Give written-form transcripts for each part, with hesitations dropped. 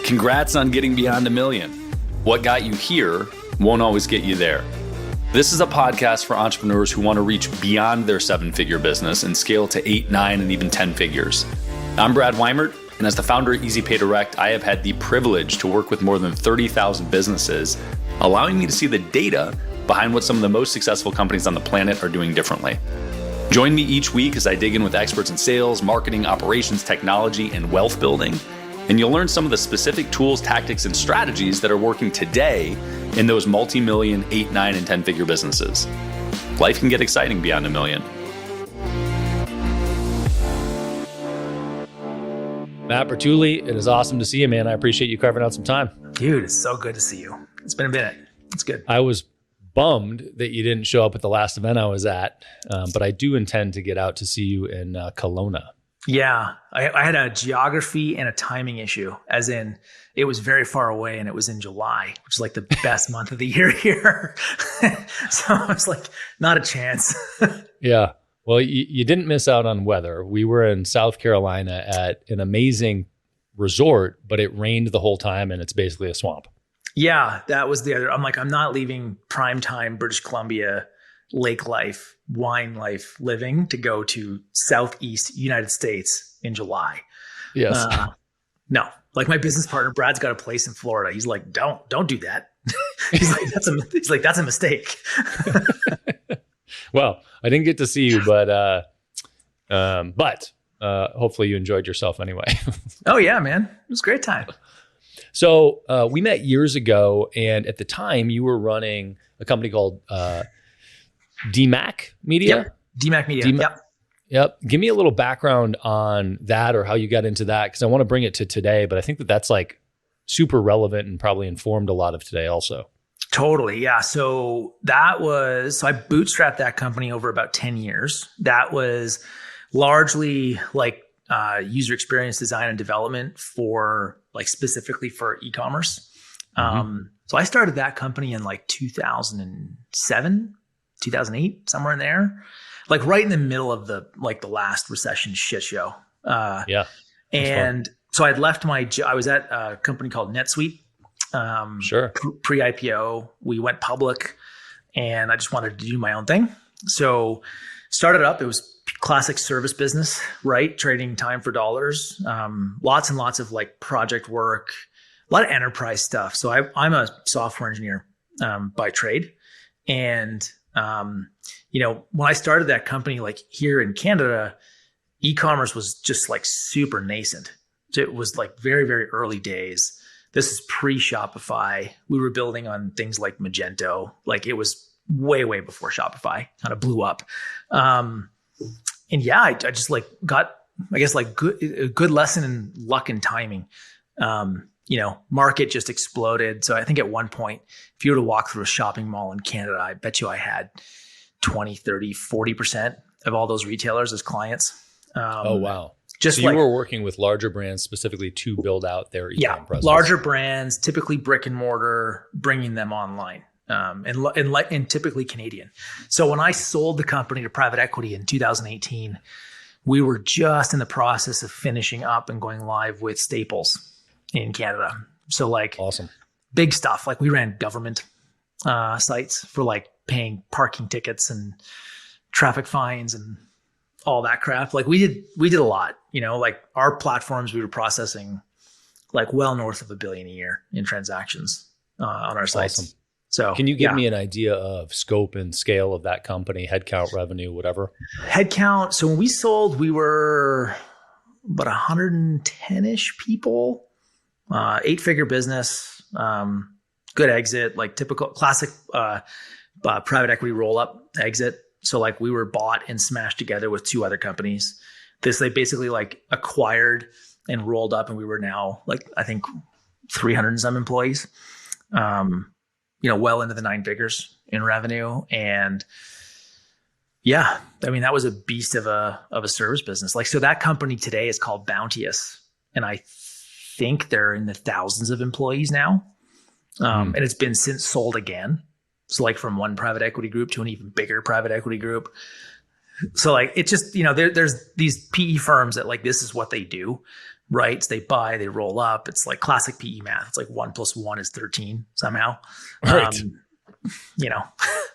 Congrats on getting beyond 1 million. What got you here won't always get you there. This is a podcast for entrepreneurs who want to reach beyond their 7-figure business and scale to 8, 9, and even 10 figures. I'm Brad Weimert, and as the founder of Easy Pay Direct, I have had the privilege to work with more than 30,000 businesses, allowing me to see the data behind what some of the most successful companies on the planet are doing differently. Join me each week as I dig in with experts in sales, marketing, operations, technology, and wealth building. And you'll learn some of the specific tools, tactics, and strategies that are working today in those multi-million, 8, 9, and 10-figure businesses. Life can get exciting beyond 1 million. Matt Bertulli, it is awesome to see you, man. I appreciate you carving out some time. Dude, it's so good to see you. It's been a minute. It's good. I was bummed that you didn't show up at the last event I was at, but I do intend to get out to see you in Kelowna. Yeah, I had a geography and a timing issue, as in it was very far away and it was in July, which is like the best month of the year here. So I was like, not a chance. Yeah. Well, you didn't miss out on weather. We were in South Carolina at an amazing resort, but it rained the whole time and it's basically a swamp. Yeah, that was the other. I'm like, I'm not leaving primetime British Columbia lake life, wine life living to go to Southeast United States in July. Yes. No, like my business partner, Brad's got a place in Florida. He's like, don't do that. He's like, that's a mistake. Well, I didn't get to see you, but hopefully you enjoyed yourself anyway. Oh yeah, man. It was a great time. So we met years ago, and at the time you were running a company called DMAC Media? Yep. DMAC Media. Yep. Give me a little background on that or how you got into that, because I want to bring it to today, but I think that that's like super relevant and probably informed a lot of today also. Totally. Yeah. So I bootstrapped that company over about 10 years. That was largely like user experience design and development for like specifically for e-commerce. So I started that company in like 2007, 2008, somewhere in there, like right in the middle of the last recession shit show. Yeah. And so I'd left I was at a company called NetSuite. Sure. Pre-IPO, we went public and I just wanted to do my own thing. So started up, it was classic service business, right? Trading time for dollars, lots and lots of like project work, a lot of enterprise stuff. So I'm a software engineer by trade. And, when I started that company, like here in Canada, e-commerce was just like super nascent. It was like very, very early days. This is pre-Shopify. We were building on things like Magento. Like it was way, way before Shopify kind of blew up. And yeah, I just like got, I guess like a good lesson in luck and timing. Market just exploded. So I think at one point, if you were to walk through a shopping mall in Canada, I bet you I had 20, 30, 40% of all those retailers as clients. Oh, wow. Just so you were working with larger brands specifically to build out their e-com presence. Larger brands, typically brick and mortar, bringing them online, and typically Canadian. So when I sold the company to private equity in 2018, we were just in the process of finishing up and going live with Staples in Canada. So like awesome, big stuff. Like we ran government sites for like paying parking tickets and traffic fines and all that crap. Like we did a lot, like our platforms, we were processing like well north of $1 billion a year in transactions on our sites. Awesome. So can you give me an idea of scope and scale of that company, headcount, revenue, whatever? Headcount. So when we sold, we were about 110-ish people, 8-figure business, good exit, like typical classic private equity roll-up exit. So like we were bought and smashed together with 2 other companies. They basically like acquired and rolled up, and we were now like, I think 300 and some employees, well into the 9 figures in revenue. And yeah, I mean, that was a beast of a service business. Like, so that company today is called Bounteous, and I think they're in the thousands of employees now. And it's been since sold again. So like from one private equity group to an even bigger private equity group. So like, it just, there's these PE firms that like, this is what they do. right? So they buy, they roll up. It's like classic PE math. It's like 1 + 1 is 13 somehow. Right. You know,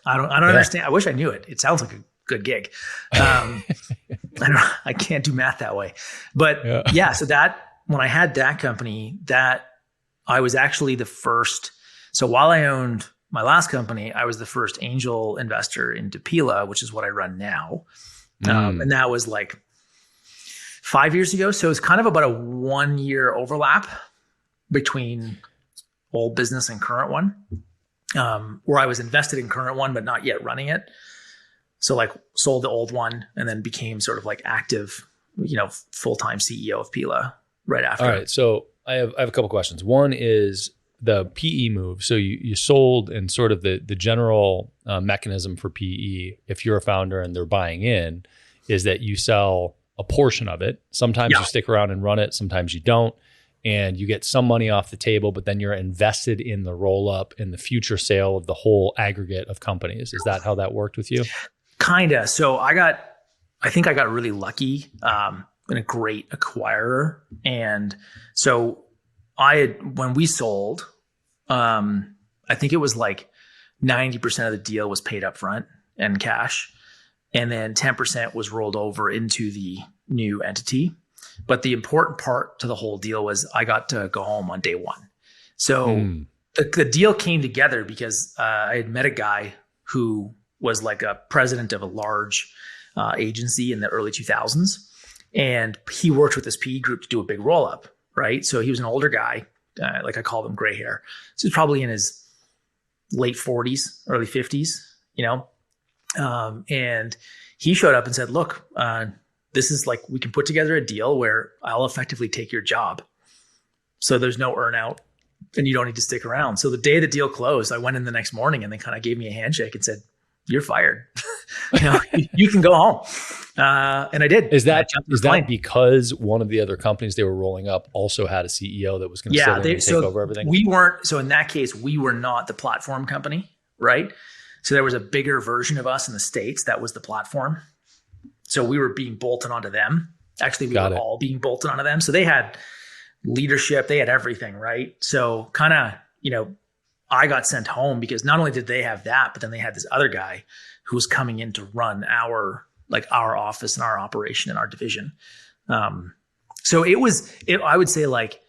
I don't understand. I wish I knew it. It sounds like a good gig. I can't do math that way, but so that when I had that company, that I was actually the first. So while I owned my last company, I was the first angel investor into Pela, which is what I run now. And that was like 5 years ago. So it's kind of about a 1 year overlap between old business and current one, where I was invested in current one, but not yet running it. So like sold the old one and then became sort of like active, full-time CEO of Pela right after. All right. So I have a couple questions. One is the PE move. So you sold, and sort of the general mechanism for PE, if you're a founder and they're buying in, is that you sell a portion of it. Sometimes you stick around and run it. Sometimes you don't. And you get some money off the table, but then you're invested in the roll up in the future sale of the whole aggregate of companies. Is that how that worked with you? Kinda. So I think I got really lucky and a great acquirer. And so when we sold, I think it was like 90% of the deal was paid up front and cash. And then 10% was rolled over into the new entity. But the important part to the whole deal was I got to go home on day one. So the deal came together because I had met a guy who was like a president of a large agency in the early 2000s. And he worked with this PE group to do a big roll up, right? So he was an older guy, like I call him gray hair. So he's probably in his late 40s, early 50s, and he showed up and said, look, this is like, we can put together a deal where I'll effectively take your job. So there's no earn out and you don't need to stick around. So the day the deal closed, I went in the next morning and they kind of gave me a handshake and said, you're fired. You can go home. And I did. Is that because one of the other companies they were rolling up also had a CEO that was going to sit in and take over everything? We weren't. So in that case, we were not the platform company, right? So there was a bigger version of us in the States that was the platform. So we were being bolted onto them. Actually, we were all being bolted onto them. So they had leadership, they had everything, right? So kind of, I got sent home because not only did they have that, but then they had this other guy who was coming in to run our office and our operation and our division. So I would say like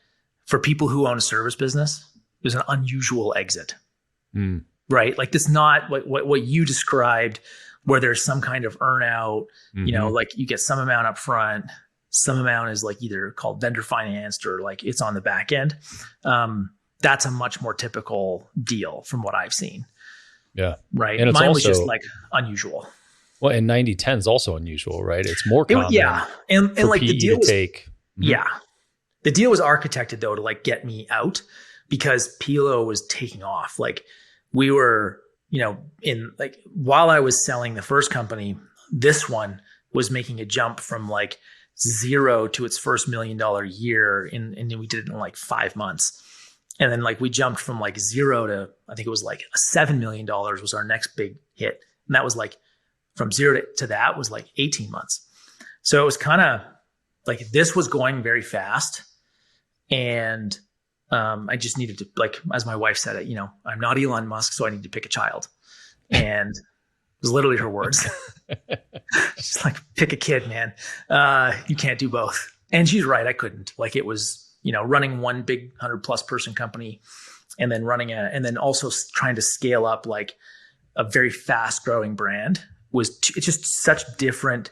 for people who own a service business, it was an unusual exit, right? Like it's not what you described where there's some kind of earn out, like you get some amount up front, some amount is like either called vendor financed or like it's on the back end. That's a much more typical deal from what I've seen. Yeah. Right. And mine was just like unusual. Well, and 90-10 is also unusual, right? It's more common. And like the deal was, take. The deal was architected though to like get me out because Pela was taking off. Like we were, in like while I was selling the first company, this one was making a jump from like 0 to its first $1 million year. And then we did it in like 5 months. And then like we jumped from like 0 to, I think it was like $7 million was our next big hit. And that was like from 0 to that was like 18 months. So it was kind of like, this was going very fast. And I just needed to, like, as my wife said it, I'm not Elon Musk, so I need to pick a child. And it was literally her words. She's like, pick a kid, man. You can't do both. And she's right. I couldn't. Like it was, running one big 100+ person company and then and then also trying to scale up like a very fast growing brand it's just such different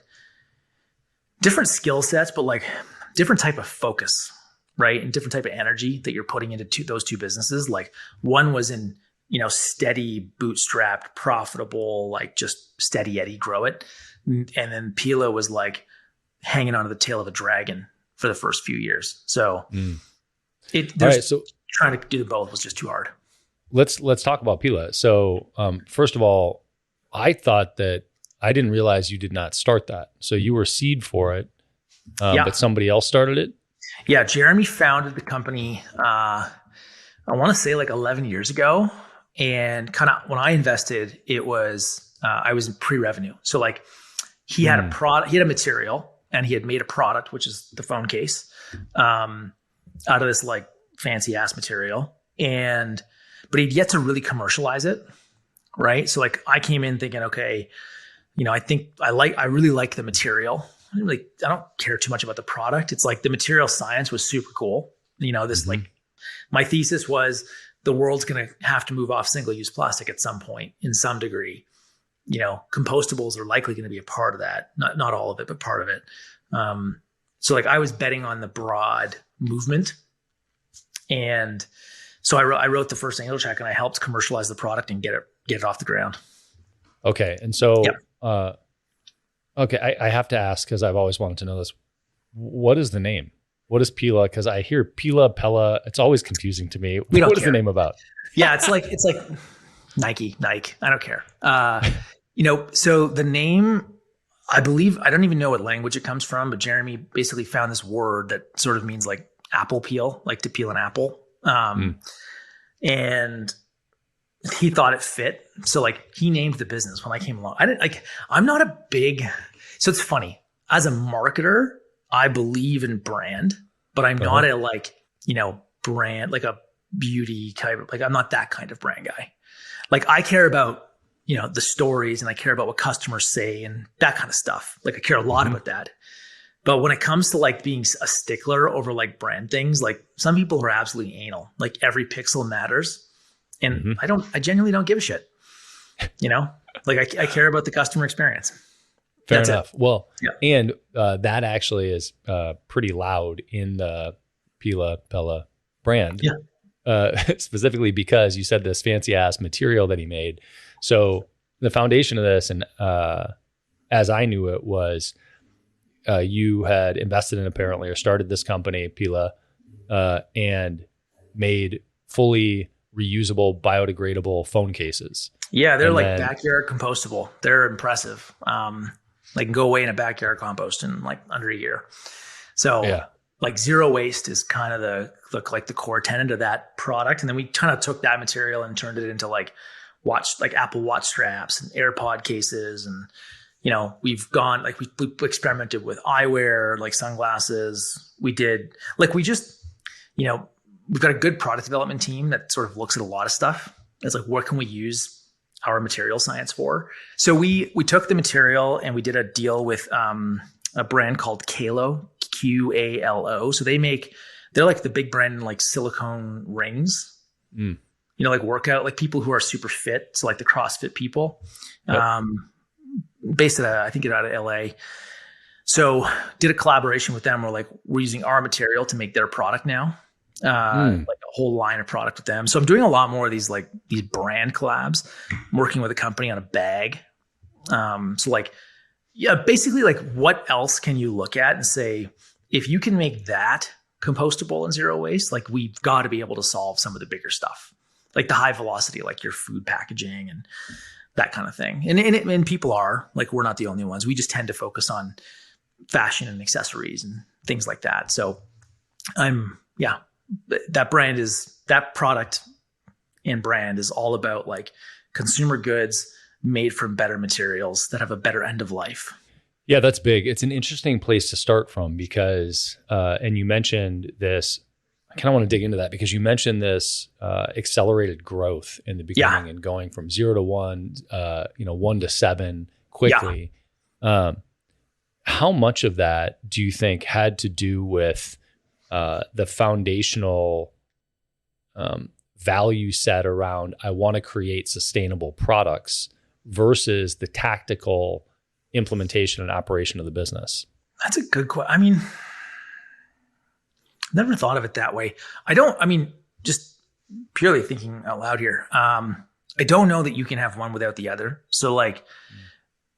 skill sets, but like different type of focus, right? And different type of energy that you're putting into those two businesses. Like one was in, steady, bootstrapped, profitable, like just steady Eddie, grow it. And then Pela was like hanging onto the tail of a dragon for the first few years. So trying to do both was just too hard. Let's talk about Pela. So first of all, I thought that I didn't realize you did not start that. So you were seed for it, but somebody else started it? Yeah, Jeremy founded the company, I want to say like 11 years ago. And kind of when I invested, it was, I was in pre-revenue. So like he had a product, he had a material, and he had made a product, which is the phone case, out of this like fancy ass material. But he'd yet to really commercialize it. Right. So like I came in thinking, okay, I really like the material. I don't care too much about the product. It's like the material science was super cool. Like my thesis was the world's going to have to move off single-use plastic at some point in some degree. Compostables are likely going to be a part of that. Not all of it, but part of it. So like I was betting on the broad movement. And so I wrote the first angel check and I helped commercialize the product and get it off the ground. Okay. And so, okay, I have to ask, because I've always wanted to know this. What is the name? What is Pela? Because I hear Pela. It's always confusing to me. What is the name about? Yeah, it's like Nike. I don't care. So the name, I believe, I don't even know what language it comes from, but Jeremy basically found this word that sort of means like apple peel, like to peel an apple. And he thought it fit. So like he named the business when I came along. So it's funny. As a marketer, I believe in brand, but I'm not a brand, like a beauty kind of, like I'm not that kind of brand guy. Like I care about, the stories and I care about what customers say and that kind of stuff. Like I care a lot about that. But when it comes to like being a stickler over like brand things, like some people are absolutely anal, like every pixel matters. And I genuinely don't give a shit, like I care about the customer experience. Fair enough. Well, and that actually is pretty loud in the Pela brand, specifically because you said this fancy ass material that he made. So the foundation of this, and as I knew it, was you had invested in apparently or started this company, Pela, and made fully reusable, biodegradable phone cases. Yeah, they're backyard compostable. They're impressive. They can go away in a backyard compost in like under a year. So like zero waste is kind of the core tenet of that product. And then we kind of took that material and turned it into like Apple Watch straps and AirPod cases. And, we've gone, like we experimented with eyewear, like sunglasses. We've got a good product development team that sort of looks at a lot of stuff. It's like, what can we use our material science for? So we took the material and we did a deal with a brand called Qalo, Qalo. So they're like the big brand in like silicone rings, like workout, like people who are super fit. So like the CrossFit people, based I think out of LA. So did a collaboration with them. We're using our material to make their product now. Like a whole line of product with them. So I'm doing a lot more of these brand collabs. I'm working with a company on a bag. Basically like what else can you look at and say, if you can make that compostable and zero waste, like we've got to be able to solve some of the bigger stuff, like the high velocity, like your food packaging and that kind of thing. And people are like, we're not the only ones. We just tend to focus on fashion and accessories and things like that. So that product and brand is all about like consumer goods made from better materials that have a better end of life. Yeah, that's big. It's an interesting place to start from because, and you mentioned this, I kind of want to dig into that because you mentioned this accelerated growth in the beginning and going from 0 to 1, 1 to 7 quickly. How much of that do you think had to do with the foundational value set around I want to create sustainable products versus the tactical implementation and operation of the business? That's a good question. I mean, never thought of it that way. Just purely thinking out loud here. I don't know that you can have one without the other. So like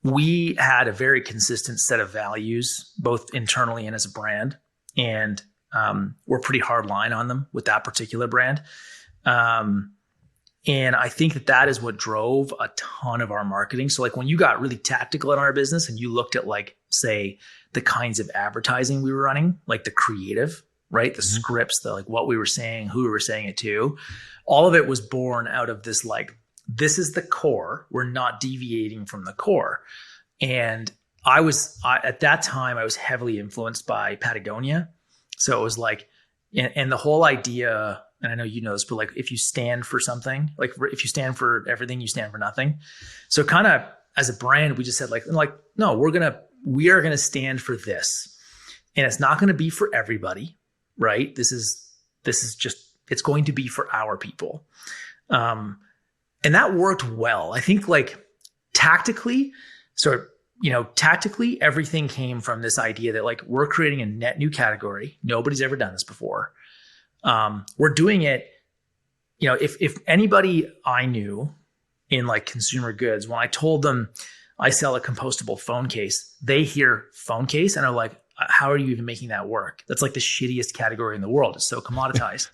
we had a very consistent set of values, both internally and as a brand. And we're pretty hard line on them with that particular brand. And I think that is what drove a ton of our marketing. So like when you got really tactical in our business and you looked at like, say, the kinds of advertising we were running, like the creative, right? The scripts, the like what we were saying, who we were saying it to, all of it was born out of this, like, this is the core. We're not deviating from the core. And at that time, I was heavily influenced by Patagonia. So it was like, and the whole idea, and I know you know this, but like if you stand for something, like if you stand for everything, you stand for nothing. So kind of as a brand, we just said like, no, we are going to stand for this. And it's not going to be for everybody, right? This is just, it's going to be for our people. And that worked well. I think like tactically, everything came from this idea that like we're creating a net new category. Nobody's ever done this before. We're doing it, if anybody I knew in like consumer goods, when I told them I sell a compostable phone case, they hear phone case and are like, how are you even making that work? That's like the shittiest category in the world. It's so commoditized.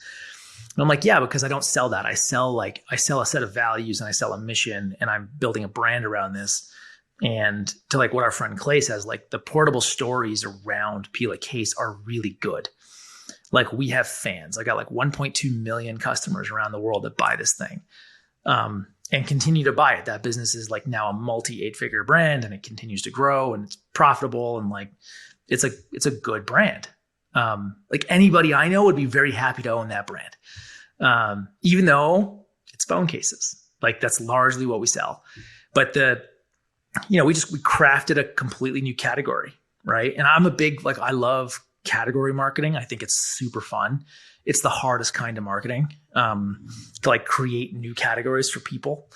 And I'm like, yeah, because I don't sell that. I sell a set of values and I sell a mission, and I'm building a brand around this. And to like what our friend Clay says, like the portable stories around Pela Case are really good. Like we have fans. I got like 1.2 million customers around the world that buy this thing, and continue to buy it. That business is like now a multi 8-figure brand, and it continues to grow, and it's profitable, and like it's a good brand. Like anybody I know would be very happy to own that brand, even though it's phone cases. Like that's largely what we sell. But we crafted a completely new category, right? And I'm a big, like, I love category marketing. I think it's super fun. It's the hardest kind of marketing, to like create new categories for people,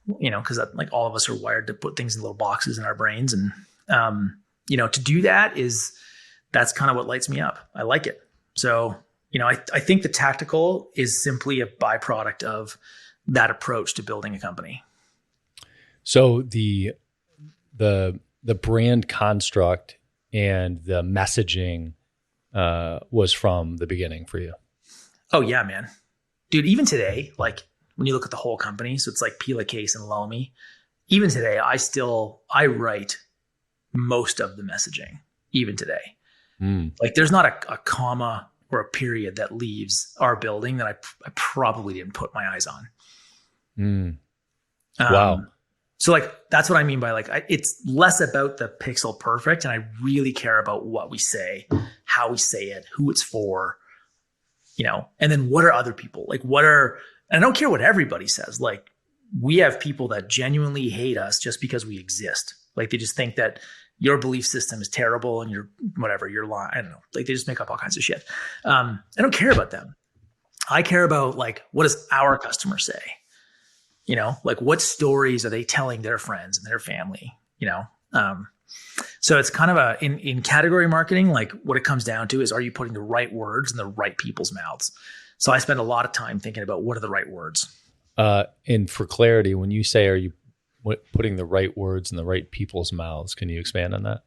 because like all of us are wired to put things in little boxes in our brains. And, to do that's kind of what lights me up. I like it. So, I think the tactical is simply a byproduct of that approach to building a company. So the brand construct and the messaging was from the beginning for you. Oh yeah, man. Dude, even today, like when you look at the whole company, so it's like Pela Case and Lomi, even today, I write most of the messaging, even today. Like there's not a comma or a period that leaves our building that I probably didn't put my eyes on. Wow. So like, that's what I mean by like, it's less about the pixel perfect. And I really care about what we say, how we say it, who it's for, and then what are other people like, and I don't care what everybody says. Like we have people that genuinely hate us just because we exist. Like they just think that your belief system is terrible and you're lying. I don't know. Like they just make up all kinds of shit. I don't care about them. I care about like, what does our customer say? Like what stories are they telling their friends and their family, So it's kind of in category marketing, like what it comes down to is, are you putting the right words in the right people's mouths? So I spend a lot of time thinking about what are the right words. And for clarity, when you say, are you putting the right words in the right people's mouths, can you expand on that?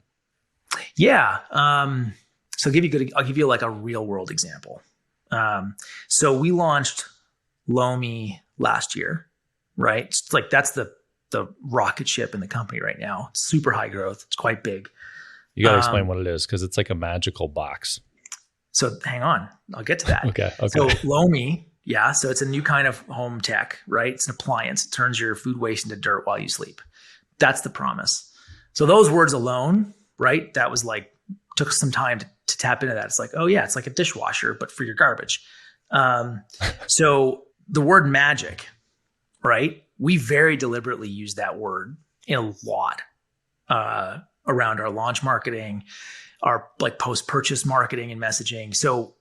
Yeah. So I'll give you like a real world example. So we launched Lomi last year. Right. It's like that's the rocket ship in the company right now. It's super high growth. It's quite big. You got to explain what it is, because it's like a magical box. So hang on. I'll get to that. Okay. So Lomi, yeah. So it's a new kind of home tech, right? It's an appliance. It turns your food waste into dirt while you sleep. That's the promise. So those words alone, right? That was like, took some time to tap into that. It's like, oh yeah, it's like a dishwasher, but for your garbage. So the word magic, right? We very deliberately use that word in a lot around our launch marketing, our like post-purchase marketing and messaging. So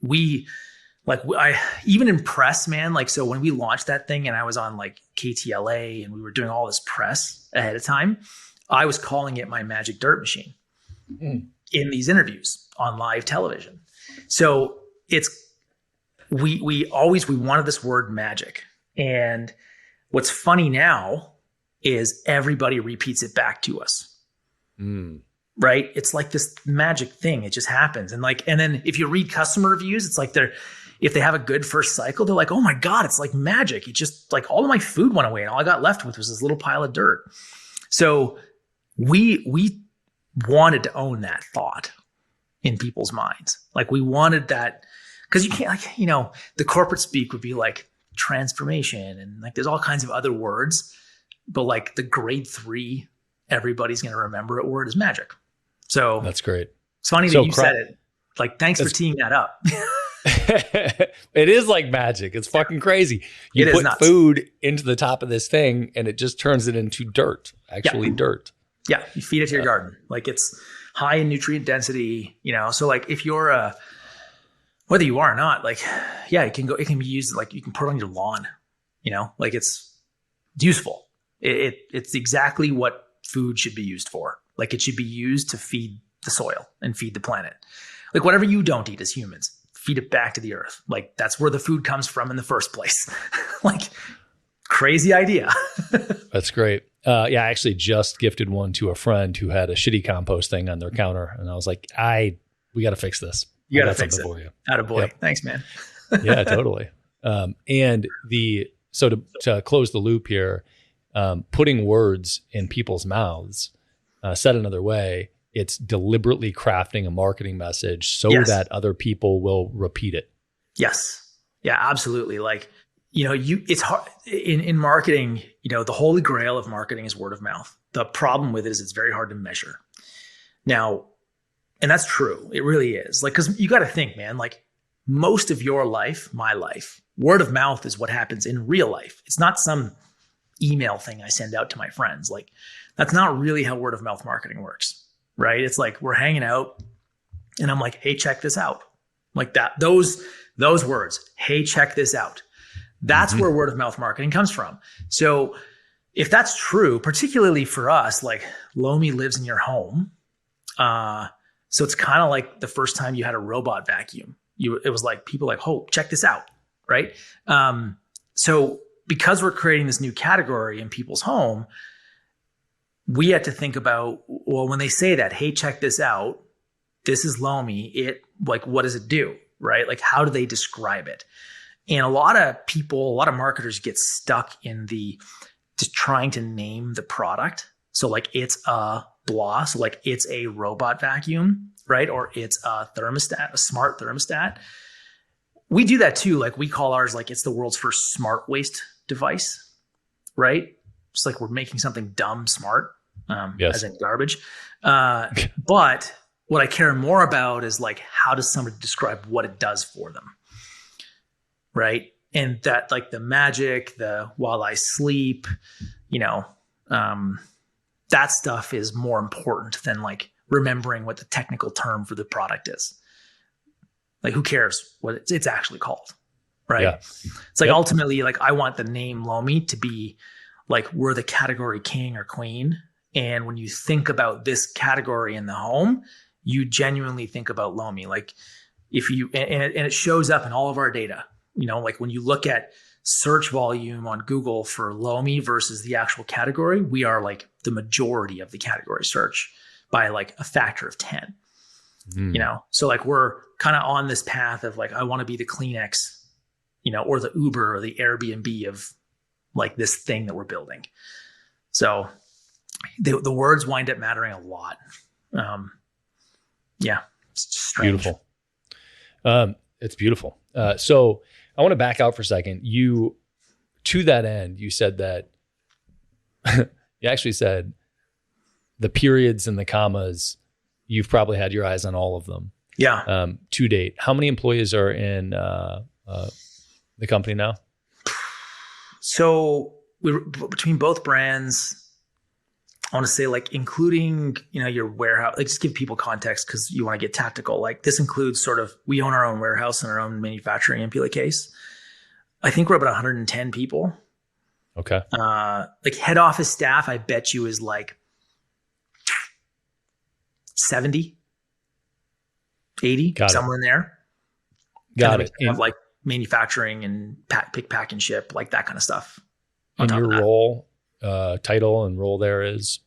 I even in press, man, like, so when we launched that thing and I was on like KTLA and we were doing all this press ahead of time, I was calling it my magic dirt machine in these interviews on live television. So we wanted this word magic. And what's funny now is everybody repeats it back to us. Right? It's like this magic thing. It just happens. And then if you read customer reviews, it's like if they have a good first cycle, they're like, oh my God, it's like magic. It just like all of my food went away and all I got left with was this little pile of dirt. So we wanted to own that thought in people's minds. Like we wanted that, because you can't the corporate speak would be like transformation and like there's all kinds of other words, but like the grade 3 everybody's going to remember a word is magic. So that's great. It's funny that you said it. Like, thanks for teeing that up. It is like magic. It's fucking crazy. You put food into the top of this thing and it just turns it into dirt, dirt. Yeah. You feed it to your garden. Like, it's high in nutrient density, So like if you're whether you are or not, like, yeah, it can be used, like you can put it on your lawn, like it's useful. It's exactly what food should be used for. Like, it should be used to feed the soil and feed the planet. Like, whatever you don't eat as humans, feed it back to the earth. Like, that's where the food comes from in the first place. Like, crazy idea. That's great. I actually just gifted one to a friend who had a shitty compost thing on their counter. And I was like, we got to fix this. You got to fix it. For you. Attaboy. Yep. Thanks, man. Yeah, totally. So to close the loop here, putting words in people's mouths, said another way, it's deliberately crafting a marketing message so that other people will repeat it. Yes. Yeah, absolutely. Like, it's hard in marketing, the holy grail of marketing is word of mouth. The problem with it is it's very hard to measure. Now, and that's true. It really is. Like, cause you got to think, man, like most of your life, my life, word of mouth is what happens in real life. It's not some email thing I send out to my friends. Like, that's not really how word of mouth marketing works, right? It's like we're hanging out and I'm like, hey, check this out. Like that, those words, hey, check this out. That's where word of mouth marketing comes from. So if that's true, particularly for us, like Lomi lives in your home. So it's kind of like the first time you had a robot vacuum. It was like people like, oh, check this out, right? So because we're creating this new category in people's home, we had to think about, well, when they say that, hey, check this out, this is Lomi, what does it do, right? Like, how do they describe it? And a lot of people, a lot of marketers get stuck in just trying to name the product. So like, it's a blah. So like, it's a robot vacuum, right? Or it's a thermostat, a smart thermostat. We do that too. Like, we call ours, like, it's the world's first smart waste device, right? It's like we're making something dumb smart, as in garbage. But what I care more about is like, how does somebody describe what it does for them? Right. And that, like, the magic, the while I sleep, that stuff is more important than like remembering what the technical term for the product is. Like, who cares what it's actually called? Right. Yeah. It's like, ultimately, like, I want the name Lomi to be like, we're the category king or queen. And when you think about this category in the home, you genuinely think about Lomi. Like, if you, and it shows up in all of our data, like when you look at search volume on Google for Lomi versus the actual category, we are like the majority of the category search by like a factor of 10, So like, we're kind of on this path of like, I want to be the Kleenex, or the Uber or the Airbnb of like this thing that we're building. So the words wind up mattering a lot. It's strange. Beautiful. It's beautiful. So I want to back out for a second. To that end, you said that you actually said the periods and the commas, you've probably had your eyes on all of them. Yeah. To date, how many employees are in the company now? So between both brands, I want to say, like, including, your warehouse, like, just give people context because you want to get tactical. Like, this includes we own our own warehouse and our own manufacturing in Pela Case. I think we're about 110 people. Okay. Like, head office staff, I bet you is like 70, 80, somewhere in there. Got it. Have like manufacturing and pick, pack, and ship, like that kind of stuff. And your role, title and role there is?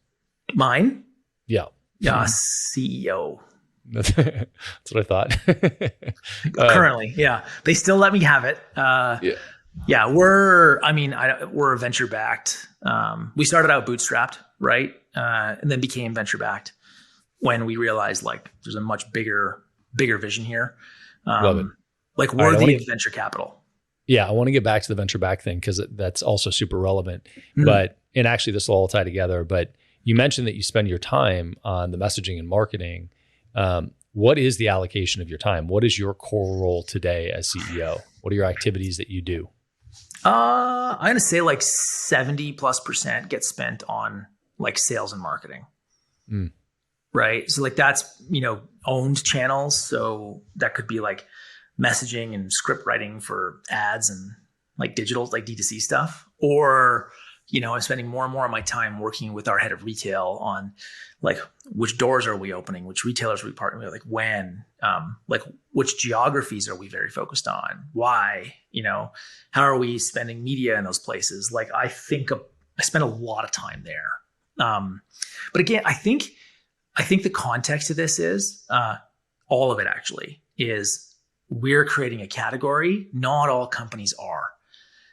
Mine? Yeah. Yeah, CEO. That's what I thought. Currently, yeah. They still let me have it. Yeah, we're a venture backed. We started out bootstrapped, right? And then became venture backed when we realized like there's a much bigger vision here. Love it. Like worthy of venture capital. Yeah, I want to get back to the venture back thing because that's also super relevant. Mm-hmm. And actually this will all tie together, but You mentioned that you spend your time on the messaging and marketing. What is the allocation of your time? What is your core role today as CEO? What are your activities that you do? I'm going to say like 70+% gets spent on like sales and marketing. Right. So like that's, owned channels. So that could be like messaging and script writing for ads and like digital, like D2C stuff. Or, I'm spending more and more of my time working with our head of retail on like which doors are we opening, which retailers are we partnering with, like when, like which geographies are we very focused on, why, how are we spending media in those places? Like I spend a lot of time there. But again, I think the context of this is all of it actually is we're creating a category. Not all companies are.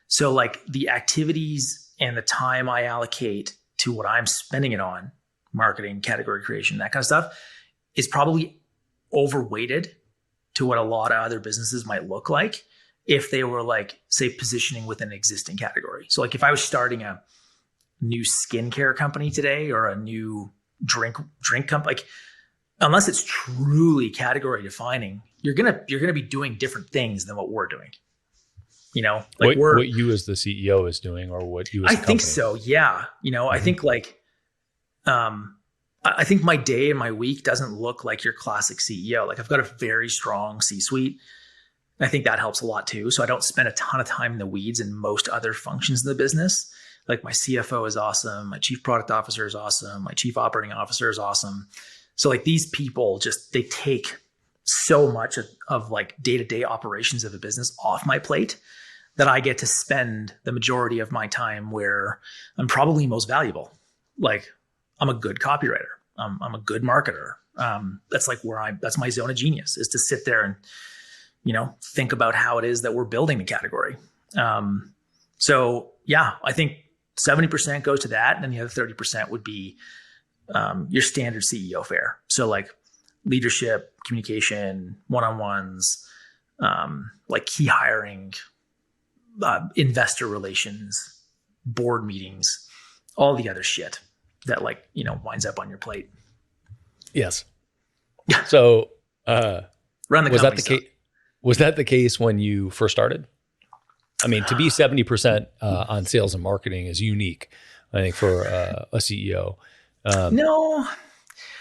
So like the activities and the time I allocate to what I'm spending it on, marketing, category creation, that kind of stuff, is probably overweighted to what a lot of other businesses might look like if they were like, say, positioning within an existing category. So like if I was starting a new skincare company today or a new drink company, like unless it's truly category defining, you're gonna be doing different things than what we're doing. Like what you as the CEO is doing, or what you as a company. I think so. Yeah. I think like, I think my day and my week doesn't look like your classic CEO. Like I've got a very strong C-suite. I think that helps a lot too. So I don't spend a ton of time in the weeds in most other functions in the business. Like my CFO is awesome. My chief product officer is awesome. My chief operating officer is awesome. So like these people they take so much of like day-to-day operations of a business off my plate that I get to spend the majority of my time where I'm probably most valuable. Like I'm a good copywriter. I'm a good marketer. That's like that's my zone of genius, is to sit there and, think about how it is that we're building the category. So yeah, I think 70% goes to that. And then the other 30% would be your standard CEO fare. So like leadership, communication, one-on-ones, like key hiring, investor relations, board meetings, all the other shit that like, winds up on your plate. Yes. So, run the company. Was that the case when you first started? I mean, to be 70% on sales and marketing is unique, I think, for a CEO.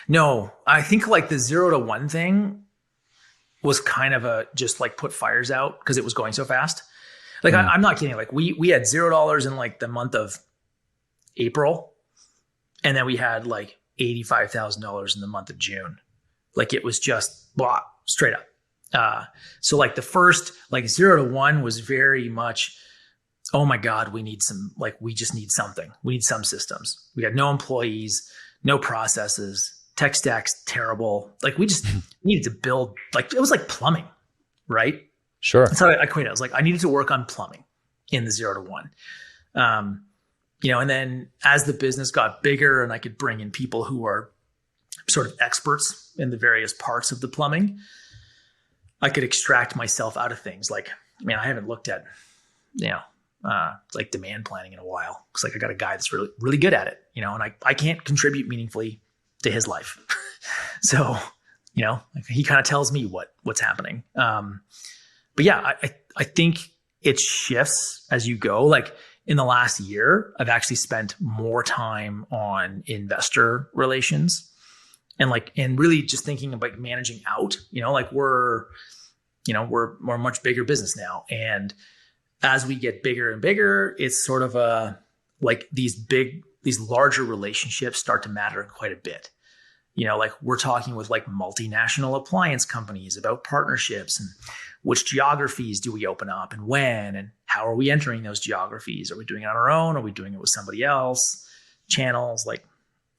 No, I think like the 0 to 1 thing was kind of just like put fires out because it was going so fast. Like I'm not kidding. Like we had $0 in like the month of April, and then we had like $85,000 in the month of June. Like it was just blah, straight up. So like the first like 0 to 1 was very much, oh my God, we just need something. We need some systems. We had no employees, no processes, tech stack's terrible. Like we just needed to build, like it was like plumbing, right? Sure. That's how I equate it. I was like, I needed to work on plumbing in the 0 to 1. And then as the business got bigger and I could bring in people who are sort of experts in the various parts of the plumbing, I could extract myself out of things. Like, I haven't looked at, like demand planning in a while. Cause like I got a guy that's really, really good at it, and I can't contribute meaningfully to his life. So, like he kind of tells me what's happening. But yeah, I think it shifts as you go. Like in the last year, I've actually spent more time on investor relations and really just thinking about managing out, like we're a much bigger business now. And as we get bigger and bigger, it's sort of like these larger relationships start to matter quite a bit. Like we're talking with like multinational appliance companies about partnerships and which geographies do we open up and when, and how are we entering those geographies? Are we doing it on our own? Are we doing it with somebody else? Channels, like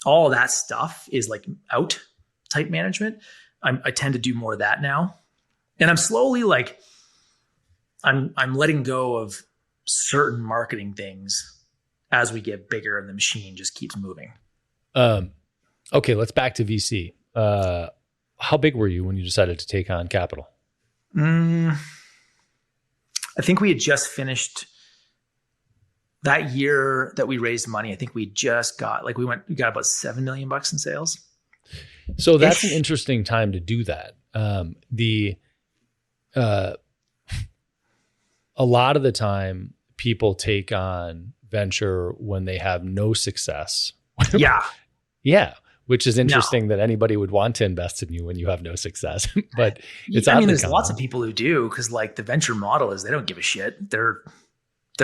all of that stuff is like out type management. I tend to do more of that now. And I'm slowly like, I'm letting go of certain marketing things as we get bigger and the machine just keeps moving. Okay, let's back to VC. How big were you when you decided to take on capital? I think we had just finished that year that we raised money, I think we just got we got about $7 million in sales. So that's an interesting time to do that. A lot of the time people take on venture when they have no success. Yeah. Yeah. Which is interesting that anybody would want to invest in you when you have no success, but it's, there's lots of people who do, because the venture model is they don't give a shit. They're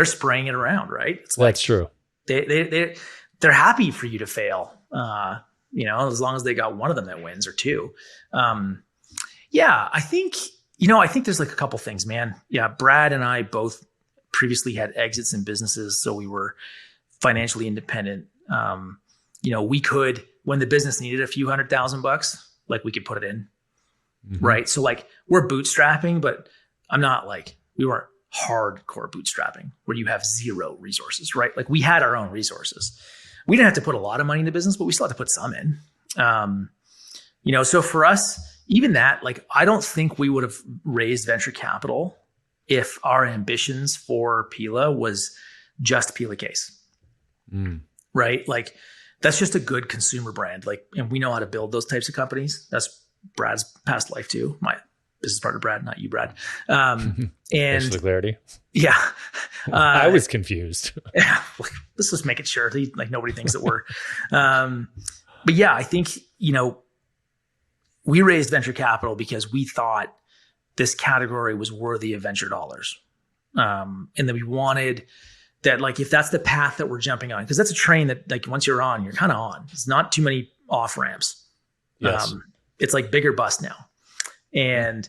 spraying it around, right? That's true. They're happy for you to fail. As long as they got one of them that wins or two. I think there's a couple things, man. Yeah. Brad and I both previously had exits in businesses, so we were financially independent. We could, when the business needed a few $100,000, we could put it in. Mm-hmm. Right. So we're bootstrapping, but we weren't hardcore bootstrapping where you have zero resources, right? We had our own resources. We didn't have to put a lot of money in the business, but we still had to put some in. So for us, even that, I don't think we would have raised venture capital if our ambitions for Pela was just Pela Case. Right? That's just a good consumer brand. And we know how to build those types of companies. That's Brad's past life too. My business partner, Brad, not you, Brad. And thanks for the clarity. Yeah. I was confused. Yeah. Let's just make it sure nobody thinks that we're, but yeah, I think, we raised venture capital because we thought this category was worthy of venture dollars. And that we wanted that, if that's the path that we're jumping on, because that's a train that once you're on, you're kind of on. It's not too many off ramps. Yes. It's bigger bust now. And,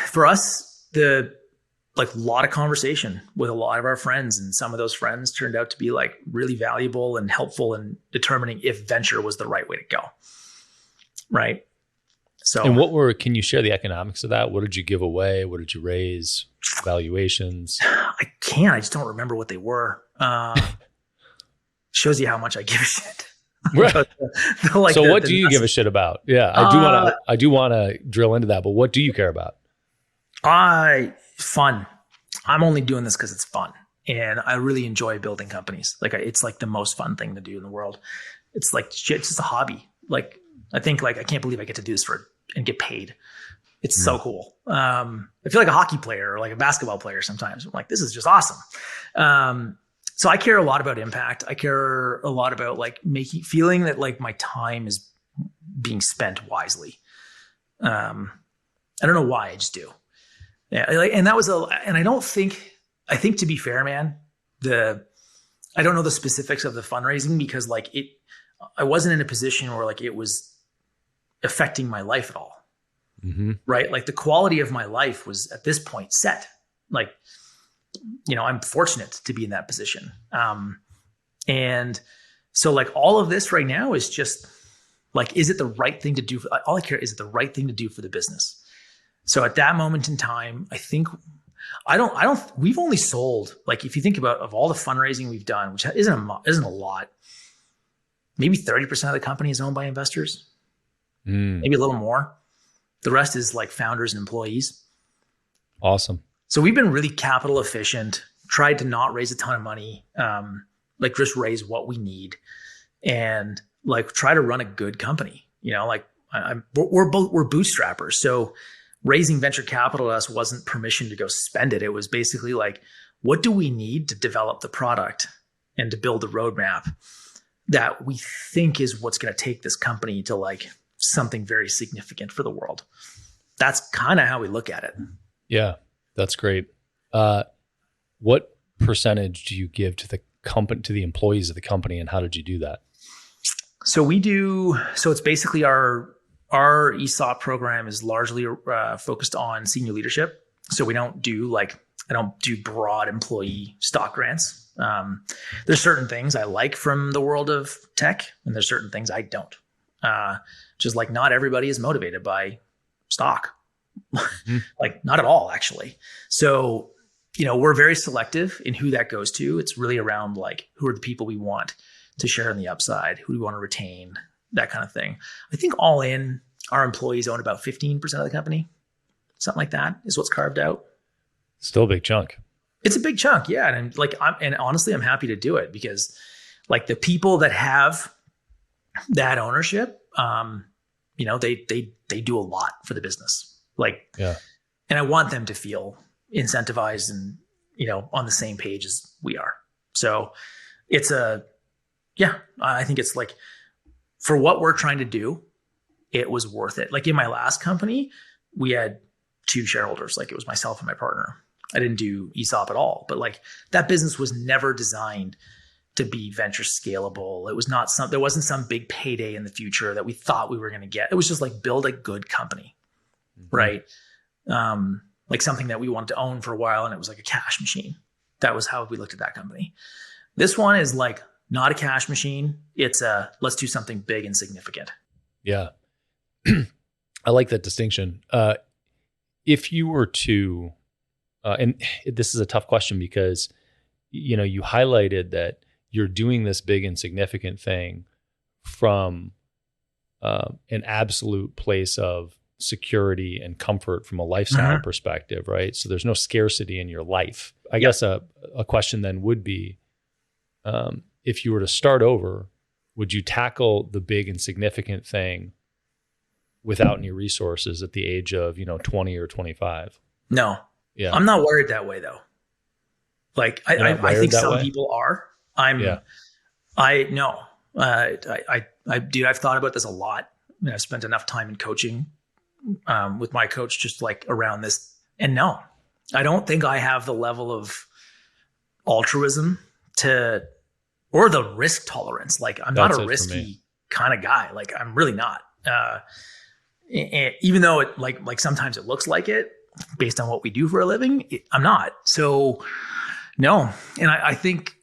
for us, the lot of conversation with a lot of our friends, and some of those friends turned out to be really valuable and helpful in determining if venture was the right way to go. Right. So, and can you share the economics of that? What did you give away? What did you raise? Valuations? I can't. I just don't remember what they were. Shows you how much I give a shit. Right. What do you give a shit about? Yeah, I do want to drill into that. But what do you care about? Fun. I'm only doing this because it's fun, and I really enjoy building companies. It's the most fun thing to do in the world. It's shit. It's just a hobby. I think I can't believe I get to do this and get paid. It's so cool. I feel like a hockey player or a basketball player sometimes. I'm this is just awesome. So I care a lot about impact. I care a lot about feeling that my time is being spent wisely. I don't know why, I just do. Yeah. And that was and I think to be fair, man, I don't know the specifics of the fundraising because I wasn't in a position where it was affecting my life at all. Mm-hmm. Right. The quality of my life was at this point set. I'm fortunate to be in that position. And so all of this right now is just is it the right thing to do? All I care is it the right thing to do for the business. So at that moment in time, I think we've only sold, if you think about of all the fundraising we've done, which isn't a lot, maybe 30% of the company is owned by investors, maybe a little more. The rest is founders and employees. Awesome. So we've been really capital efficient, tried to not raise a ton of money, just raise what we need and try to run a good company. We're bootstrappers. So raising venture capital to us wasn't permission to go spend it. It was basically what do we need to develop the product and to build the roadmap that we think is what's going to take this company to something very significant for the world. That's kind of how we look at it. Yeah, that's great. What percentage do you give to the company, to the employees of the company, and how did you do that? So it's basically our ESOP program is largely focused on senior leadership. So we don't do I don't do broad employee stock grants. There's certain things I like from the world of tech, and there's certain things I don't. Just not everybody is motivated by stock, not at all, actually. So, we're very selective in who that goes to. It's really around who are the people we want to share in the upside, who do we want to retain, that kind of thing. I think all in, our employees own about 15% of the company. Something like that is what's carved out. Still a big chunk. It's a big chunk. Yeah. And like, and honestly, I'm happy to do it because like the people that have that ownership, they do a lot for the business. Like, Yeah. And I want them to feel incentivized and, on the same page as we are. So it's I think it's like for what we're trying to do, it was worth it. Like in my last company, we had 2 shareholders. Like it was myself and my partner. I didn't do ESOP at all, but like that business was never designed to be venture scalable. It was not there wasn't some big payday in the future that we thought we were going to get. It was just like build a good company, right? Like something that we wanted to own for a while, and it was like a cash machine. That was how we looked at that company. This one is like not a cash machine. It's let's do something big and significant. Yeah. I like that distinction. If you were to, and this is a tough question because, you highlighted that you're doing this big and significant thing from an absolute place of security and comfort from a lifestyle perspective, right? So there's no scarcity in your life. I guess a question then would be, if you were to start over, would you tackle the big and significant thing without any resources at the age of, 20 or 25? No. Yeah. I'm not worried that way though. Like I think some people are. Dude, I've thought about this a lot. I've spent enough time in coaching with my coach just like around this. And no, I don't think I have the level of altruism or the risk tolerance. Like I'm not a risky kind of guy. Like I'm really not. And even though it like sometimes it looks like it based on what we do for a living, I'm not. So no. And I think,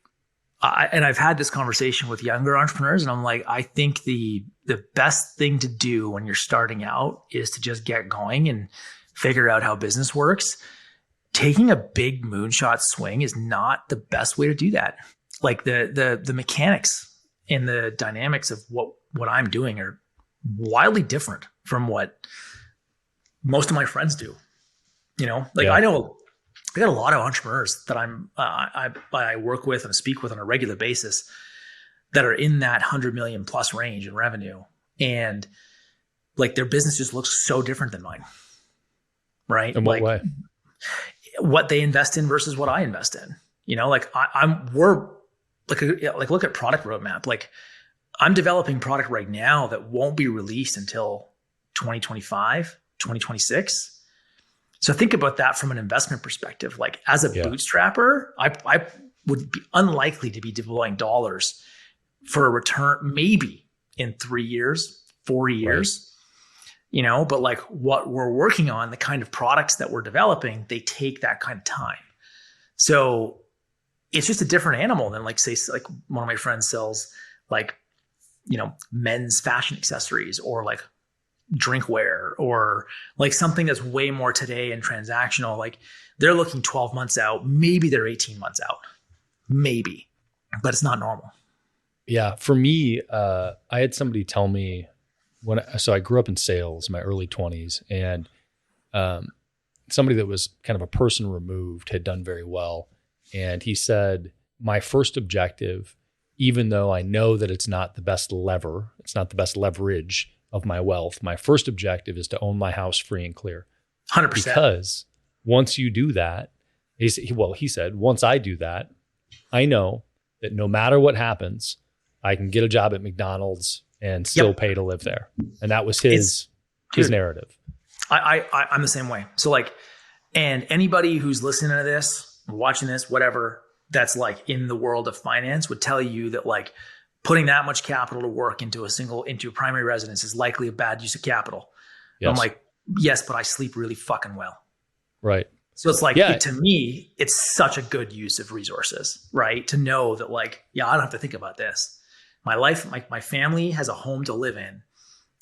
and I've had this conversation with younger entrepreneurs, and I'm like, I think the best thing to do when you're starting out is to just get going and figure out how business works. Taking a big moonshot swing is not the best way to do that. Like the mechanics and the dynamics of what I'm doing are wildly different from what most of my friends do. I got a lot of entrepreneurs that I work with and speak with on a regular basis that are in that 100 million plus range in revenue. And like their business just looks so different than mine. Right. In what way? What they invest in versus what I invest in, look at product roadmap. Like I'm developing product right now that won't be released until 2025, 2026. So think about that from an investment perspective. Like as a bootstrapper, I would be unlikely to be deploying dollars for a return maybe in 3 years, 4 years, but like what we're working on, the kind of products that we're developing, they take that kind of time. So it's just a different animal than like, say, like one of my friends sells like, men's fashion accessories or like drinkware or like something that's way more today and transactional. Like they're looking 12 months out, maybe they're 18 months out, maybe, but it's not normal. Yeah. For me, I had somebody tell me so I grew up in sales in my early 20s, and somebody that was kind of a person removed had done very well. And he said, my first objective, even though I know that it's not the best leverage of my wealth, my first objective is to own my house free and clear. 100%. Because once you do that, he said, once I do that, I know that no matter what happens, I can get a job at McDonald's and still pay to live there. And that was his narrative. I'm the same way. So like, and anybody who's listening to this, watching this, whatever, that's like in the world of finance would tell you that like putting that much capital to work into a primary residence is likely a bad use of capital. Yes. I'm like, yes, but I sleep really fucking well. Right. So it's like, to me, it's such a good use of resources, right? To know that like, I don't have to think about this. My life, my family has a home to live in.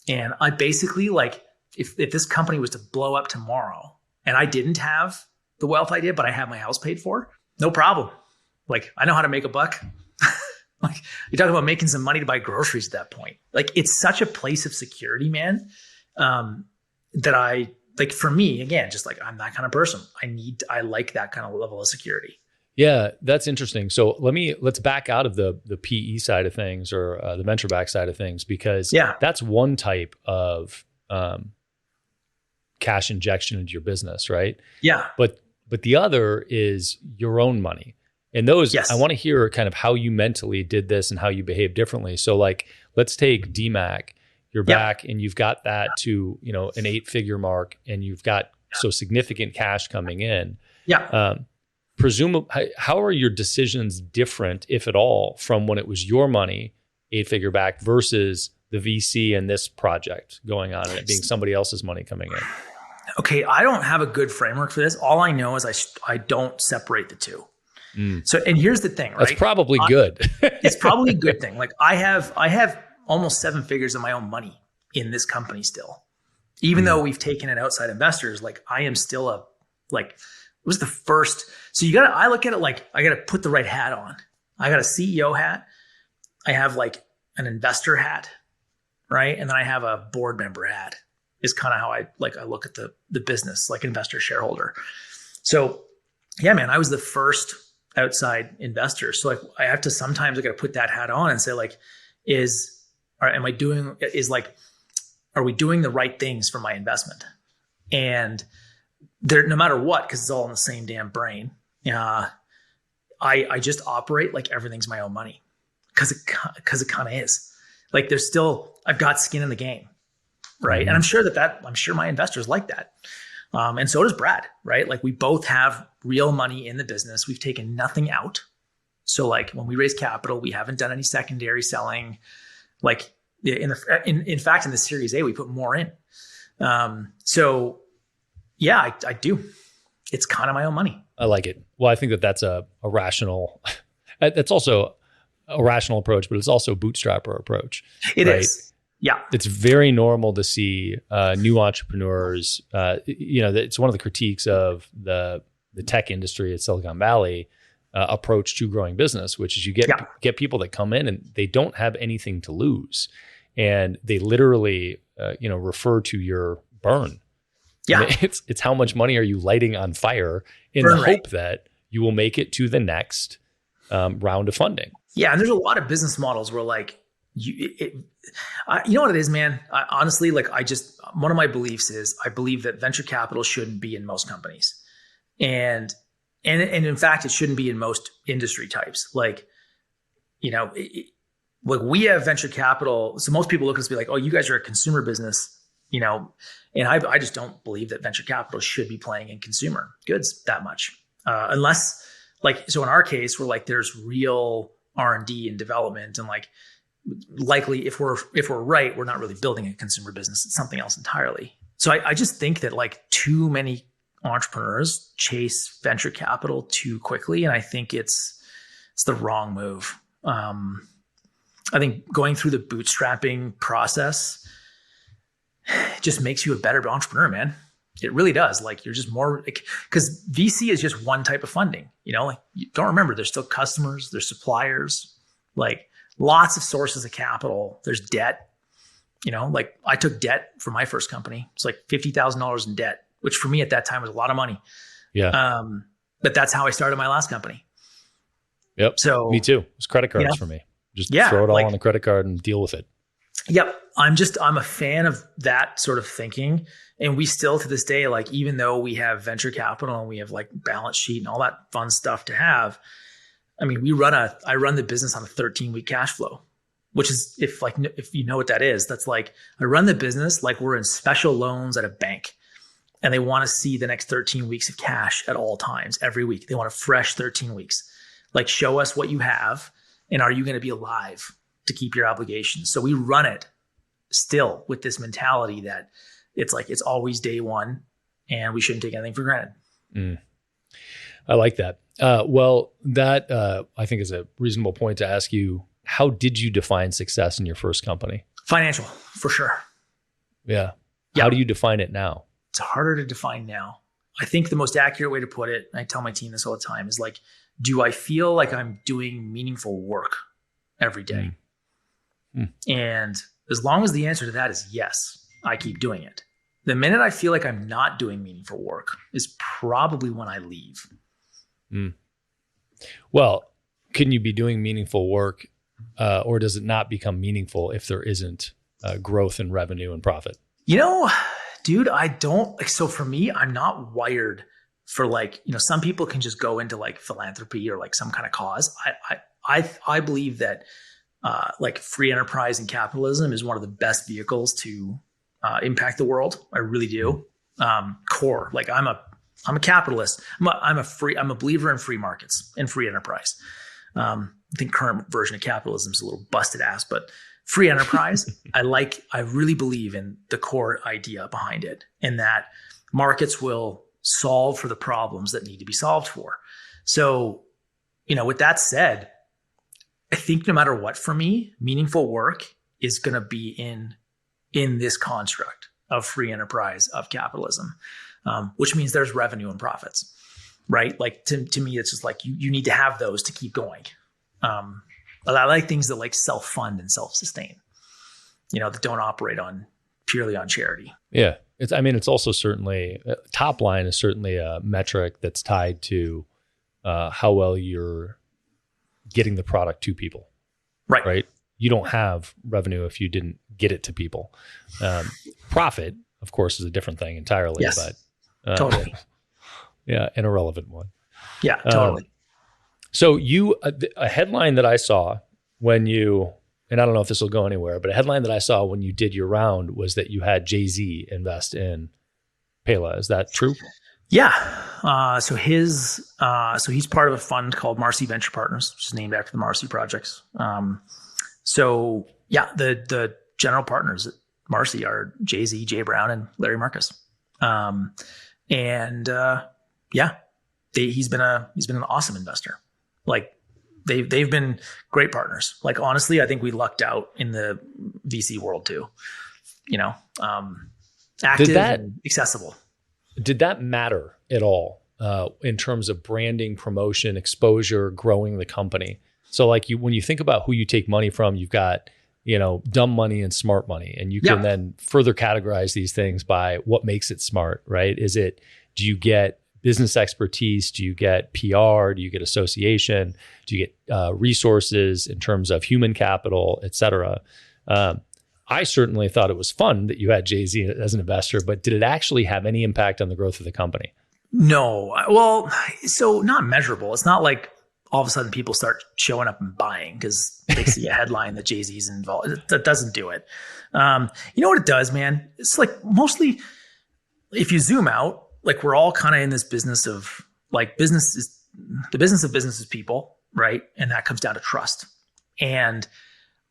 And I basically like, if this company was to blow up tomorrow and I didn't have the wealth I did, but I have my house paid for, no problem. Like I know how to make a buck. Like you're talking about making some money to buy groceries at that point. Like it's such a place of security, man. That I like for me, again, just like I'm that kind of person. I like that kind of level of security. Yeah, that's interesting. So let's back out of the PE side of things, or the venture back side of things, because that's one type of cash injection into your business, right? Yeah. But the other is your own money. And those, Yes. I want to hear kind of how you mentally did this and how you behave differently. So like, let's take DMAC, you're back and you've got that to, an 8-figure mark, and you've got so significant cash coming in. Yeah. Presumably, how are your decisions different, if at all, from when it was your money, 8-figure back, versus the VC and this project going on and it being somebody else's money coming in? Okay. I don't have a good framework for this. All I know is I don't separate the two. So, and here's the thing, right? That's probably good. It's probably a good thing. Like I have almost 7 figures of my own money in this company still, even though we've taken in outside investors. Like I am still it was the first. So I look at it like I got to put the right hat on. I got a CEO hat. I have like an investor hat, right? And then I have a board member hat is kind of how I look at the business, like investor shareholder. So yeah, man, I was the first outside investor. So like I have to, sometimes I got to put that hat on and say like, are we doing the right things for my investment? And there, no matter what, cause it's all in the same damn brain. I just operate like everything's my own money. Cause it kind of is. Like I've got skin in the game. Right. And I'm sure I'm sure my investors like that. And so does Brad, right? Like we both have real money in the business. We've taken nothing out. So like when we raise capital, we haven't done any secondary selling. Like in fact, in the Series A, we put more in. So yeah, I do. It's kind of my own money. I like it. Well, I think that's a rational, that's also a rational approach, but it's also a bootstrapper approach. It is. Yeah. It's very normal to see new entrepreneurs, it's one of the critiques of the tech industry at Silicon Valley approach to growing business, which is you get people that come in and they don't have anything to lose. And they literally, refer to your burn. Yeah. I mean, it's how much money are you lighting on fire in burn the rate. hope that you will make it to the next round of funding. Yeah. And there's a lot of business models where like, you know what it is, man? Honestly, one of my beliefs is I believe that venture capital shouldn't be in most companies. And in fact, it shouldn't be in most industry types. Like we have venture capital. So most people look at us and be like, oh, you guys are a consumer business, and I just don't believe that venture capital should be playing in consumer goods that much. Unless so in our case, we're like, there's real R&D and development, and likely if we're right, we're not really building a consumer business. It's something else entirely. So I just think that too many entrepreneurs chase venture capital too quickly. And I think it's the wrong move. I think going through the bootstrapping process just makes you a better entrepreneur, man. It really does. You're just more because VC is just one type of funding, you don't remember there's still customers, there's suppliers, lots of sources of capital. There's debt, I took debt for my first company. It's $50,000 in debt, which for me at that time was a lot of money. Yeah. But that's how I started my last company. Yep. So me too. It was credit cards for me. Just throw it all on the credit card and deal with it. Yep. I'm a fan of that sort of thinking. And we still to this day, even though we have venture capital and we have balance sheet and all that fun stuff to have, I mean, I run the business on a 13-week cash flow, which is if you know what that is, that's I run the business like we're in special loans at a bank, and they want to see the next 13 weeks of cash at all times, every week. They want a fresh 13 weeks. Show us what you have, and are you going to be alive to keep your obligations? So we run it still with this mentality that it's always day one, and we shouldn't take anything for granted. I like that. Well, that I think is a reasonable point to ask you. How did you define success in your first company? Financial, for sure. Yeah. Yep. How do you define it now? It's harder to define now. I think the most accurate way to put it, and I tell my team this all the time, is do I feel like I'm doing meaningful work every day? And as long as the answer to that is yes, I keep doing it. The minute I feel like I'm not doing meaningful work is probably when I leave. Well, can you be doing meaningful work, or does it not become meaningful if there isn't growth in revenue and profit? Dude, I don't like, so for me, I'm not wired for like, some people can just go into like philanthropy or like some kind of cause. I believe that like free enterprise and capitalism is one of the best vehicles to impact the world. I really do. Core, like I'm a capitalist. I'm a believer in free markets and free enterprise. I think current version of capitalism is a little busted ass, but free enterprise, I really believe in the core idea behind it, and that markets will solve for the problems that need to be solved for. So, with that said, I think no matter what, for me, meaningful work is going to be in this construct of free enterprise, of capitalism, which means there's revenue and profits, right? Like to me, it's just like you need to have those to keep going. I like things that like self-fund and self-sustain, that don't operate purely on charity. Yeah. It's also certainly, top line is certainly a metric that's tied to how well you're getting the product to people. Right. You don't have revenue if you didn't get it to people. Profit, of course, is a different thing entirely. Yes, but totally. Yeah, an irrelevant one. Yeah, totally. So a headline that I saw when you, and I don't know if this will go anywhere, but a headline that I saw when you did your round was that you had Jay-Z invest in Pela. Is that true? Yeah. So he's part of a fund called Marcy Venture Partners, which is named after the Marcy projects. So yeah, the general partners at Marcy are Jay-Z, Jay Brown, and Larry Marcus. He's been an awesome investor. Like they've been great partners. Like honestly, I think we lucked out in the VC world too. Active and accessible. Did that matter at all in terms of branding, promotion, exposure, growing the company? So like when you think about who you take money from, you've got, dumb money and smart money, and you can then further categorize these things by what makes it smart, right? Do you get business expertise? Do you get PR? Do you get association? Do you get resources in terms of human capital, et cetera? I certainly thought it was fun that you had Jay-Z as an investor, but did it actually have any impact on the growth of the company? No. Well, so not measurable. It's not like all of a sudden people start showing up and buying because they see a headline that Jay-Z's involved. That doesn't do it. You know what it does, man? It's like mostly if you zoom out, like we're all kind of in this business of like the business of business is people, right? And that comes down to trust. And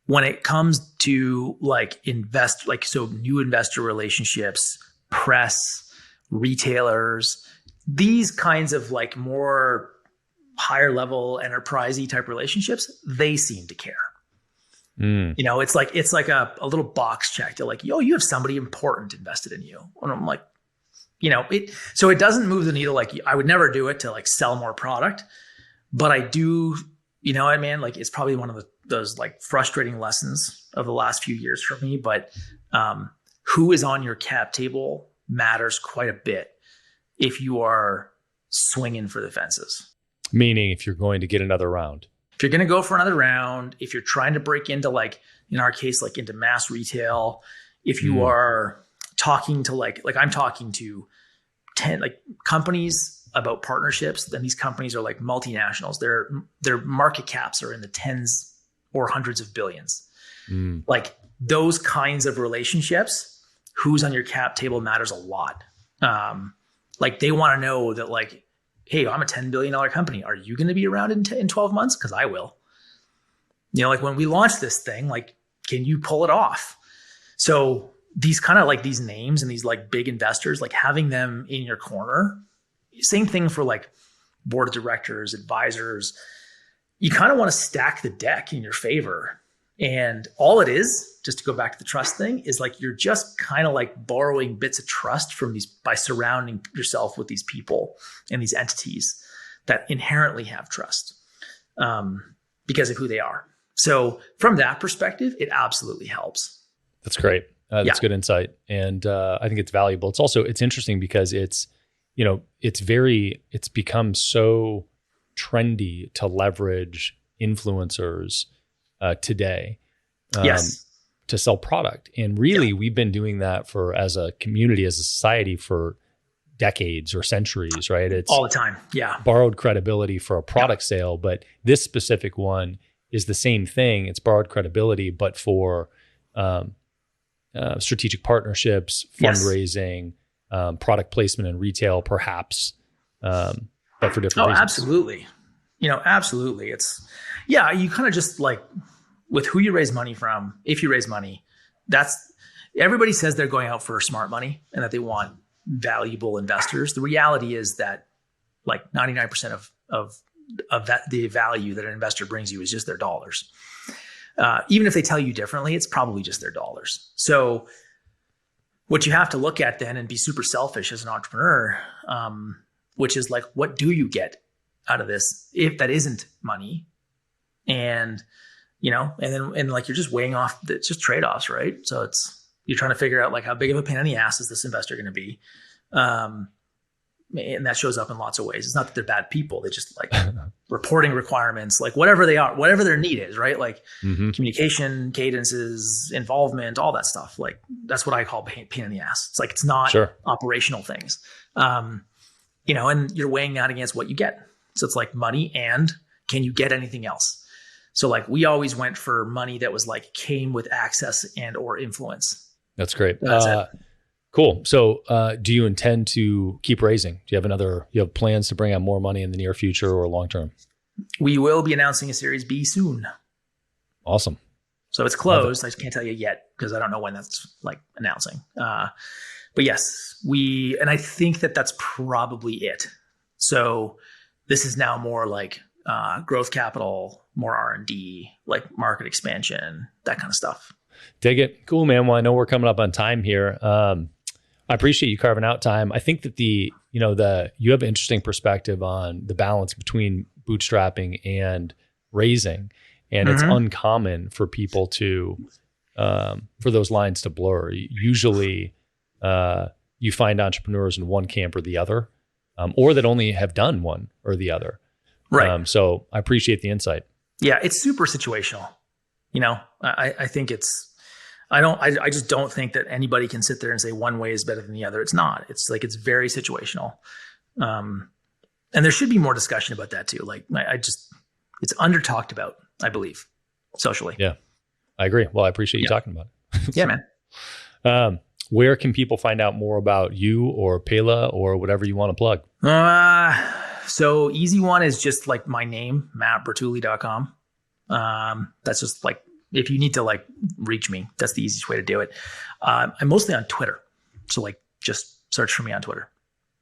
when it comes to like new investor relationships, press, retailers, these kinds of like more higher level enterprisey type relationships, they seem to care. It's like a little box check. They're like, yo, you have somebody important invested in you. And I'm like, so it doesn't move the needle. Like I would never do it to like sell more product, but I do, what I mean? Like it's probably one of those like frustrating lessons of the last few years for me, but who is on your cap table matters quite a bit if you are swinging for the fences. Meaning if you're going to get another round. If you're going to go for another round, if you're trying to break into like, in our case, like into mass retail, if you are talking to like I'm talking to 10 like companies about partnerships, then these companies are like multinationals. Their market caps are in the tens or hundreds of billions. Like those kinds of relationships, who's on your cap table matters a lot. Like they want to know that like, hey, I'm a $10 billion company. Are you going to be around in 12 months? Because I will. Like when we launch this thing, like, can you pull it off? So these kind of like these names and these like big investors, like having them in your corner, same thing for like board of directors, advisors. You kind of want to stack the deck in your favor. And all it is, just to go back to the trust thing, is like you're just kind of like borrowing bits of trust from these by surrounding yourself with these people and these entities that inherently have trust because of who they are. So from that perspective, it absolutely helps. That's great. That's good insight. And I think it's valuable. It's interesting because it's become so trendy to leverage influencers today Yes. to sell product. And really, we've been doing that as a community, as a society for decades or centuries, right? It's all the time. Yeah. borrowed credibility for a product sale, but this specific one is the same thing. It's borrowed credibility, but for strategic partnerships, fundraising, product placement in retail, perhaps, but for different reasons. Absolutely. Absolutely. You kind of just like with who you raise money from, if you raise money, everybody says they're going out for smart money and that they want valuable investors. The reality is that like 99% of that, the value that an investor brings you is just their dollars. Even if they tell you differently, it's probably just their dollars. So what you have to look at then and be super selfish as an entrepreneur, which is like, what do you get out of this if that isn't money? And, and like you're just weighing off, it's just trade-offs, right? So you're trying to figure out like how big of a pain in the ass is this investor going to be? And that shows up in lots of ways. It's not that they're bad people. They just like reporting requirements, like whatever they are, whatever their need is, right? Like communication, cadences, involvement, all that stuff. Like that's what I call pain in the ass. It's like, it's not operational things. And you're weighing that against what you get. So it's like money and can you get anything else? So like we always went for money that was like came with access and or influence. That's great. That's it. Cool. So, do you intend to keep raising? Do you have plans to bring on more money in the near future or long term? We will be announcing a Series B soon. Awesome. So it's closed. I just can't tell you yet because I don't know when that's like announcing. But yes, and I think that's probably it. So this is now more like growth capital, more R&D, like market expansion, that kind of stuff. Dig it. Cool, man. Well, I know we're coming up on time here. I appreciate you carving out time. I think that you have an interesting perspective on the balance between bootstrapping and raising, and it's uncommon for people for those lines to blur. Usually, you find entrepreneurs in one camp or the other, or that only have done one or the other. Right. So I appreciate the insight. Yeah, it's super situational. I think I just don't think that anybody can sit there and say one way is better than the other. It's not. It's like, it's very situational. And there should be more discussion about that too. Like it's under talked about, I believe, socially. Yeah, I agree. Well, I appreciate you talking about it. Yeah, man. Where can people find out more about you or Pela or whatever you want to plug? So easy one is just like my name, mattbertulli.com. That's just like, if you need to like reach me, that's the easiest way to do it. I'm mostly on Twitter. So like just search for me on Twitter.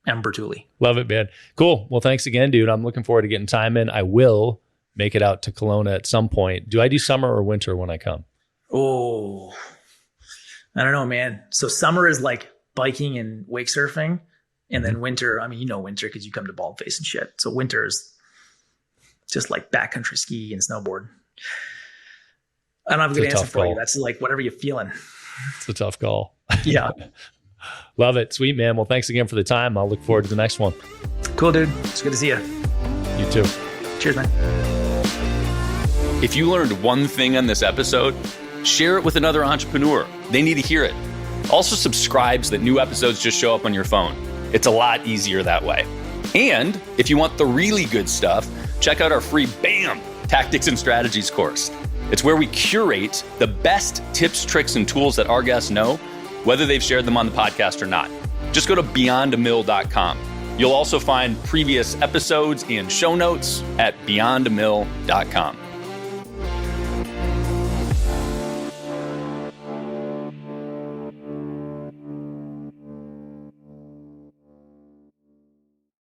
M. Bertulli. Love it, man. Cool. Well, thanks again, dude. I'm looking forward to getting time in. I will make it out to Kelowna at some point. Do I do summer or winter when I come? Oh, I don't know, man. So summer is like biking and wake surfing. And then winter, winter because you come to Baldface and shit. So winter is just like backcountry ski and snowboard. I don't have a good answer for you. That's like whatever you're feeling. It's a tough call. Yeah. Love it. Sweet, man. Well, thanks again for the time. I'll look forward to the next one. Cool, dude. It's good to see you. You too. Cheers, man. If you learned one thing on this episode, share it with another entrepreneur. They need to hear it. Also subscribe so that new episodes just show up on your phone. It's a lot easier that way. And if you want the really good stuff, check out our free BAM! Tactics and Strategies course. It's where we curate the best tips, tricks, and tools that our guests know, whether they've shared them on the podcast or not. Just go to beyondamill.com. You'll also find previous episodes and show notes at beyondamill.com.